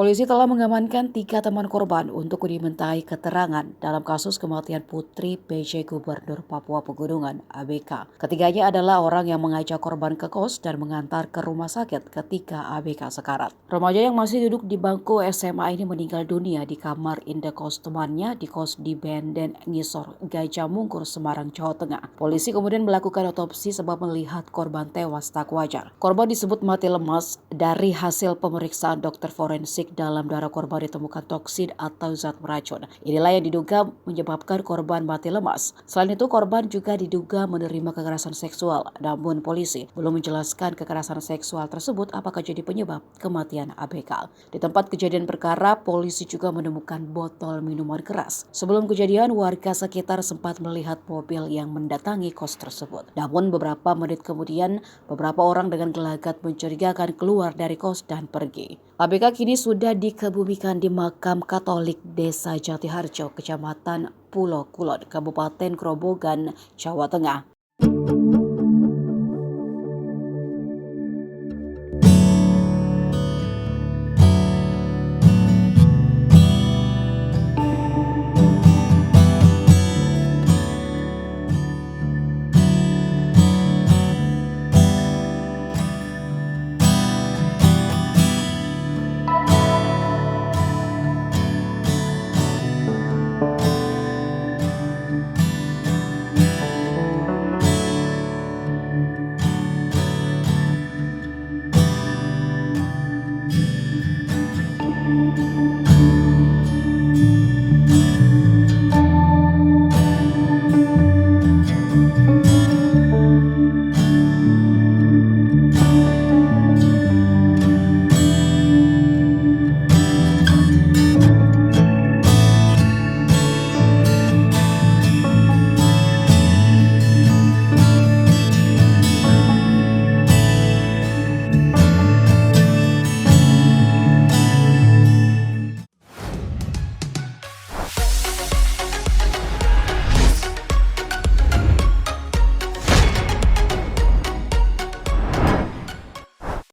Polisi telah mengamankan 3 teman korban untuk dimintai keterangan dalam kasus kematian Putri PJ Gubernur Papua Pegunungan (ABK). Ketiganya adalah orang yang mengajak korban ke kos dan mengantar ke rumah sakit ketika ABK sekarat. Remaja yang masih duduk di bangku SMA ini meninggal dunia di kamar indekos temannya di kos di Benden Ngisor, Gajah Mungkur, Semarang, Jawa Tengah. Polisi kemudian melakukan otopsi sebab melihat korban tewas tak wajar. Korban disebut mati lemas. Dari hasil pemeriksaan dokter forensik, dalam darah korban ditemukan toksin atau zat beracun. Inilah yang diduga menyebabkan korban mati lemas. Selain itu, korban juga diduga menerima kekerasan seksual. Namun polisi belum menjelaskan kekerasan seksual tersebut apakah jadi penyebab kematian ABK. Di tempat kejadian perkara, polisi juga menemukan botol minuman keras. Sebelum kejadian, warga sekitar sempat melihat mobil yang mendatangi kos tersebut. Namun beberapa menit kemudian, beberapa orang dengan gelagat mencurigakan keluar dari kos dan pergi. ABK kini sudah dikebumikan di makam Katolik Desa Jatiharjo, Kecamatan Pulau Kulon, Kabupaten Grobogan, Jawa Tengah.